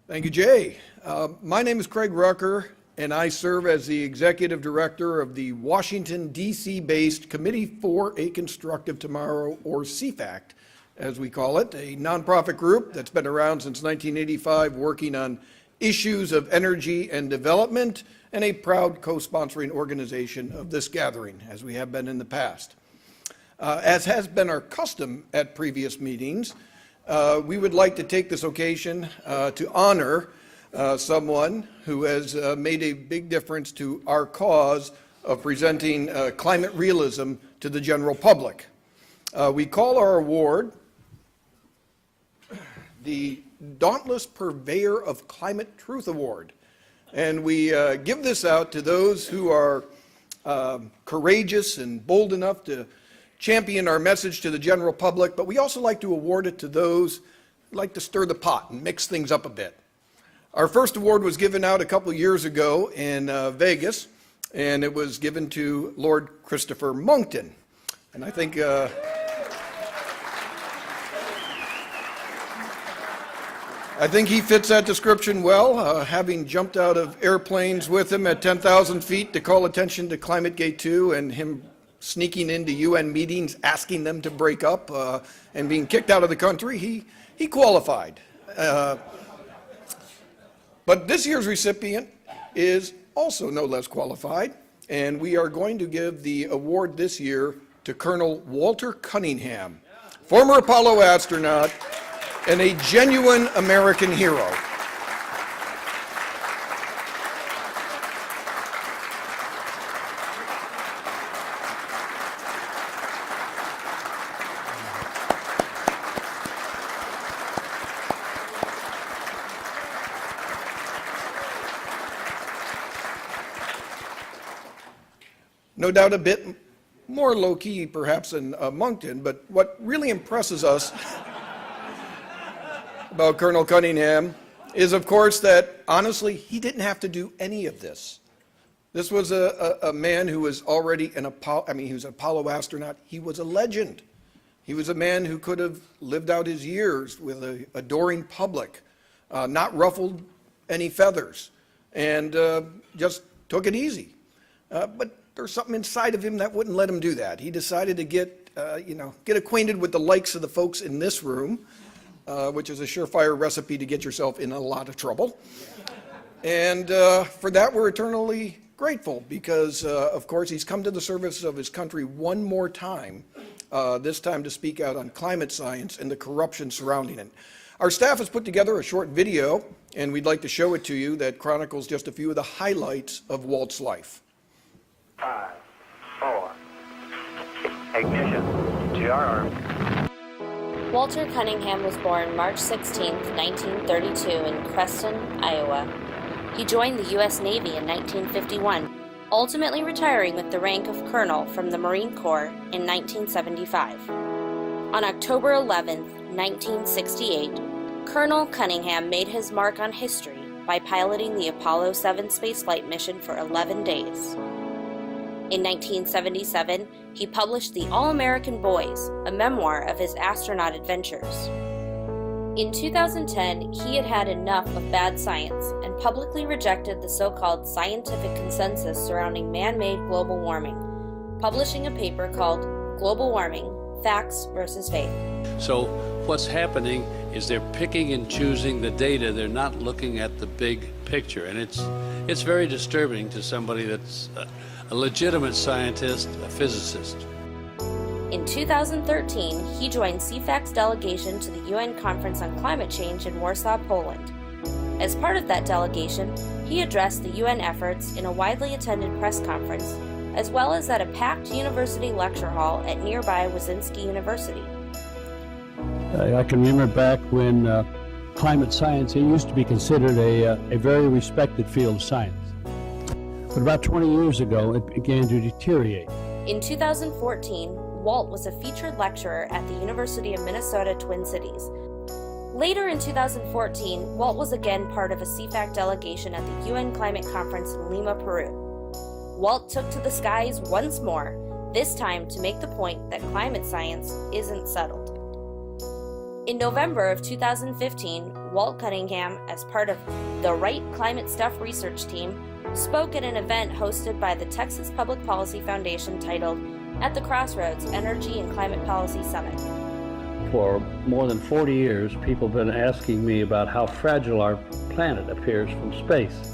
Thank you, Jay. My name is Craig Rucker, and I serve as the Executive Director of the Washington, D.C.-based Committee for a Constructive Tomorrow, or CFACT, as we call it, a nonprofit group that's been around since 1985, working on issues of energy and development, and a proud co-sponsoring organization of this gathering, as we have been in the past. As has been our custom at previous meetings, we would like to take this occasion to honor someone who has made a big difference to our cause of presenting climate realism to the general public. We call our award the Dauntless Purveyor of Climate Truth Award. And we give this out to those who are courageous and bold enough to champion our message to the general public, but we also like to award it to those who like to stir the pot and mix things up a bit. Our first award was given out a couple years ago in Vegas, and it was given to Lord Christopher Monckton. And I think he fits that description well, having jumped out of airplanes with him at 10,000 feet to call attention to Climategate 2 and him sneaking into UN meetings, asking them to break up and being kicked out of the country. He qualified. But this year's recipient is also no less qualified, and we are going to give the award this year to Colonel Walter Cunningham, former Apollo astronaut and a genuine American hero. No doubt a bit more low-key perhaps than Monckton, but what really impresses us about Colonel Cunningham is, of course, that honestly, he didn't have to do any of this. This was a man who was already he was an Apollo astronaut. He was a legend. He was a man who could have lived out his years with an adoring public, not ruffled any feathers, and just took it easy. But there's something inside of him that wouldn't let him do that. He decided to get acquainted with the likes of the folks in this room, which is a surefire recipe to get yourself in a lot of trouble. And for that, we're eternally grateful because, of course, he's come to the service of his country one more time, this time to speak out on climate science and the corruption surrounding it. Our staff has put together a short video, and we'd like to show it to you that chronicles just a few of the highlights of Walt's life. 5, 4, ignition, GR. Walter Cunningham was born March 16, 1932 in Creston, Iowa. He joined the U.S. Navy in 1951, ultimately retiring with the rank of colonel from the Marine Corps in 1975. On October 11, 1968, Colonel Cunningham made his mark on history by piloting the Apollo 7 spaceflight mission for 11 days. In 1977, he published The All-American Boys, a memoir of his astronaut adventures. In 2010, he had had enough of bad science and publicly rejected the so-called scientific consensus surrounding man-made global warming, publishing a paper called Global Warming, Facts versus Faith. So what's happening is they're picking and choosing the data. They're not looking at the big picture, and it's very disturbing to somebody that's a legitimate scientist, a physicist. In 2013, he joined CFACT's delegation to the UN Conference on Climate Change in Warsaw, Poland. As part of that delegation, he addressed the UN efforts in a widely attended press conference, as well as at a packed university lecture hall at nearby Wazinski University. I can remember back when climate science, it used to be considered a very respected field of science. But about 20 years ago, it began to deteriorate. In 2014, Walt was a featured lecturer at the University of Minnesota Twin Cities. Later in 2014, Walt was again part of a CFACT delegation at the UN Climate Conference in Lima, Peru. Walt took to the skies once more, this time to make the point that climate science isn't settled. In November of 2015, Walt Cunningham, as part of the Right Climate Stuff research team, spoke at an event hosted by the Texas Public Policy Foundation titled At the Crossroads Energy and Climate Policy Summit. For more than 40 years, people have been asking me about how fragile our planet appears from space.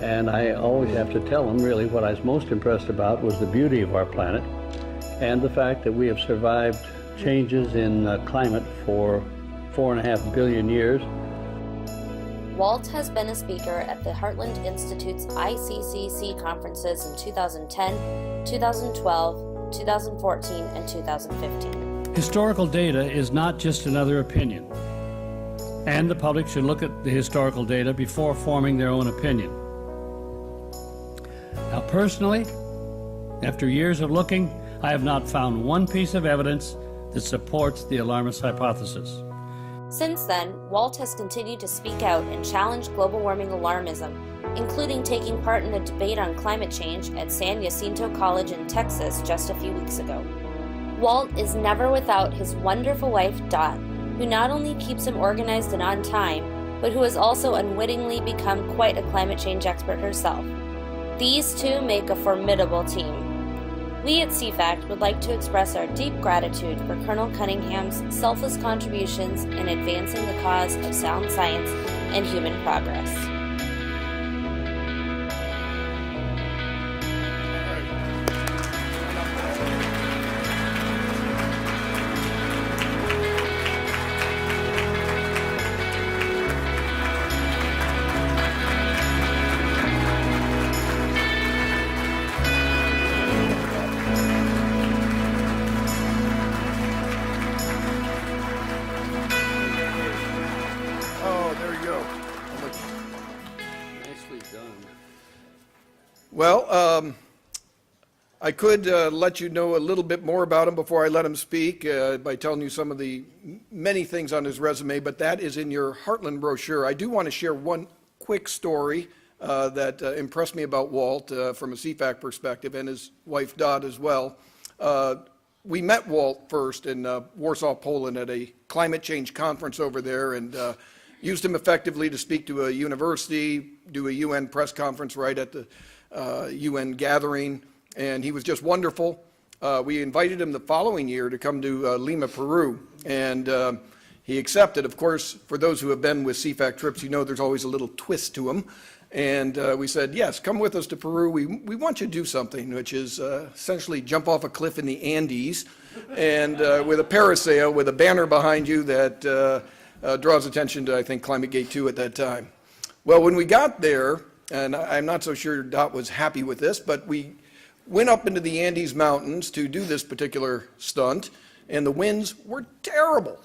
And I always have to tell them, really, what I was most impressed about was the beauty of our planet and the fact that we have survived changes in climate for 4.5 billion years. Walt has been a speaker at the Heartland Institute's ICCC conferences in 2010, 2012, 2014, and 2015. Historical data is not just another opinion, and the public should look at the historical data before forming their own opinion. Now, personally, after years of looking, I have not found one piece of evidence that supports the alarmist hypothesis. Since then, Walt has continued to speak out and challenge global warming alarmism, including taking part in a debate on climate change at San Jacinto College in Texas just a few weeks ago. Walt is never without his wonderful wife, Dot, who not only keeps him organized and on time, but who has also unwittingly become quite a climate change expert herself. These two make a formidable team. We at CFACT would like to express our deep gratitude for Colonel Cunningham's selfless contributions in advancing the cause of sound science and human progress. Well, I could let you know a little bit more about him before I let him speak by telling you some of the many things on his resume, but that is in your Heartland brochure. I do want to share one quick story that impressed me about Walt from a CFACT perspective, and his wife Dot as well. We met Walt first in Warsaw, Poland at a climate change conference over there, and used him effectively to speak to a university, do a UN press conference right at the UN gathering, and he was just wonderful. We invited him the following year to come to Lima, Peru, and he accepted. Of course, for those who have been with CFACT trips, you know there's always a little twist to them. And we said, yes, come with us to Peru. We want you to do something, which is essentially jump off a cliff in the Andes and with a parasail with a banner behind you that draws attention to, I think, Climate Gate 2 at that time. Well, when we got there, and I'm not so sure Dot was happy with this, but we went up into the Andes Mountains to do this particular stunt, and the winds were terrible.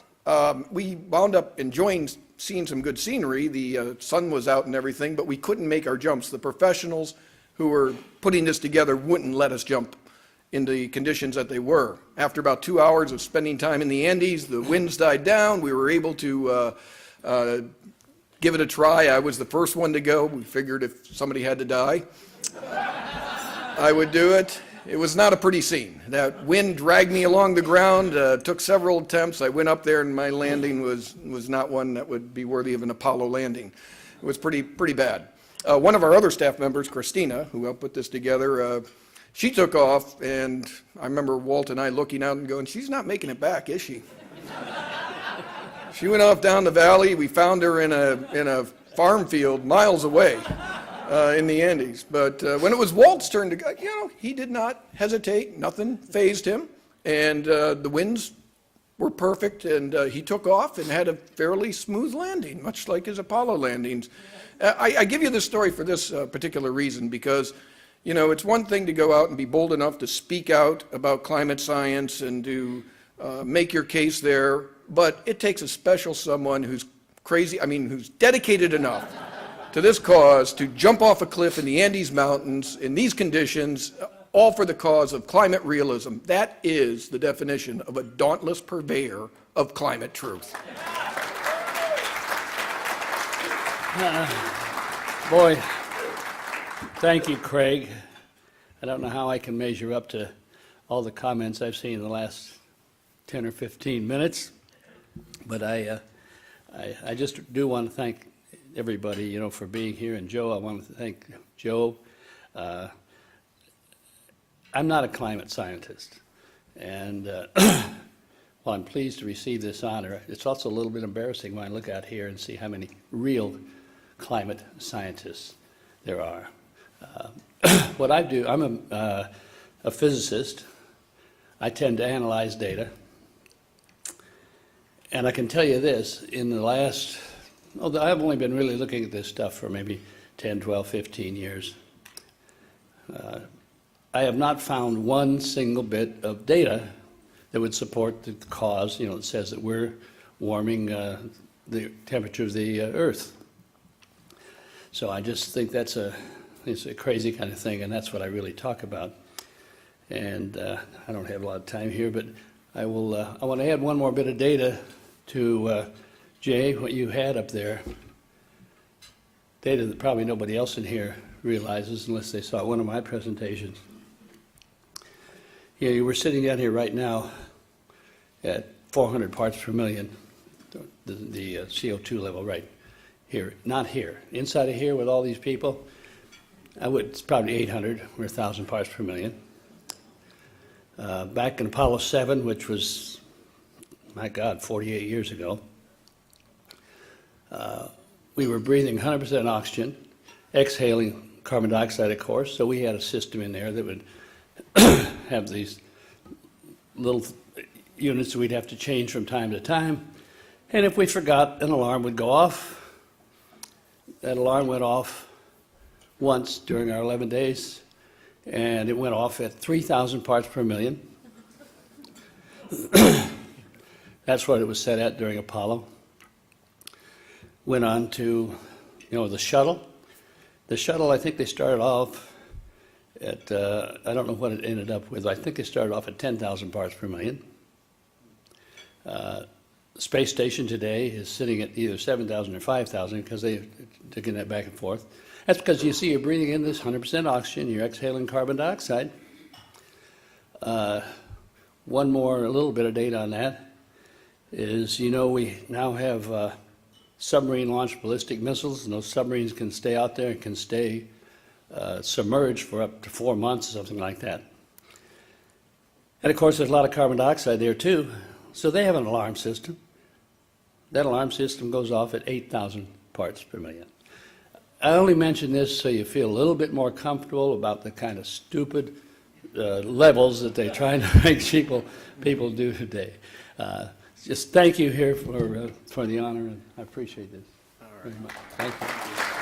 We wound up enjoying seeing some good scenery. The sun was out and everything, but we couldn't make our jumps. The professionals who were putting this together wouldn't let us jump in the conditions that they were. After about 2 hours of spending time in the Andes, the winds died down. We were able to give it a try. I was the first one to go. We figured if somebody had to die, I would do it. It was not a pretty scene. That wind dragged me along the ground, took several attempts. I went up there and my landing was not one that would be worthy of an Apollo landing. It was pretty bad. One of our other staff members, Christina, who helped put this together, she took off, and I remember Walt and I looking out and going, she's not making it back, is she? She went off down the valley. We found her in a farm field miles away in the Andes. But when it was Walt's turn to go, he did not hesitate. Nothing fazed him. And the winds were perfect. And he took off and had a fairly smooth landing, much like his Apollo landings. I give you this story for this particular reason because, it's one thing to go out and be bold enough to speak out about climate science and to make your case there. But it takes a special someone who's who's dedicated enough to this cause to jump off a cliff in the Andes Mountains in these conditions, all for the cause of climate realism. That is the definition of a dauntless purveyor of climate truth. Boy, thank you, Craig. I don't know how I can measure up to all the comments I've seen in the last 10 or 15 minutes. But I just do want to thank everybody, you know, for being here. And Joe, I want to thank Joe. I'm not a climate scientist, and while I'm pleased to receive this honor, it's also a little bit embarrassing when I look out here and see how many real climate scientists there are. What I do, I'm a physicist. I tend to analyze data. And I can tell you this, in the last, I've only been really looking at this stuff for maybe 10, 12, 15 years. I have not found one single bit of data that would support the cause, you know, that says that we're warming the temperature of the Earth. So I just think it's a crazy kind of thing, and that's what I really talk about. And I don't have a lot of time here, but I want to add one more bit of data to Jay, what you had up there. Data that probably nobody else in here realizes unless they saw one of my presentations. Yeah, you were sitting down here right now at 400 parts per million, the CO2 level right here, not here. Inside of here with all these people, it's probably 800 or 1,000 parts per million. Back in Apollo 7, which was, my God, 48 years ago, we were breathing 100% oxygen, exhaling carbon dioxide, of course, so we had a system in there that would have these little units that we'd have to change from time to time. And if we forgot, an alarm would go off. That alarm went off once during our 11 days, and it went off at 3,000 parts per million. That's what it was set at during Apollo. Went on to, you know, the shuttle. The shuttle, I think they started off at, I don't know what it ended up with. I think they started off at 10,000 parts per million. The space station today is sitting at either 7,000 or 5,000 because they're taking that back and forth. That's because you see you're breathing in this 100% oxygen, you're exhaling carbon dioxide. One more, a little bit of data on that is, you know, we now have submarine-launched ballistic missiles, and those submarines can stay out there and can stay submerged for up to 4 months, something like that. And of course, there's a lot of carbon dioxide there too, so they have an alarm system. That alarm system goes off at 8,000 parts per million. I only mention this so you feel a little bit more comfortable about the kind of stupid levels that they're trying to make people do today. Just thank you here for the honor, and I appreciate this very much. Thank you.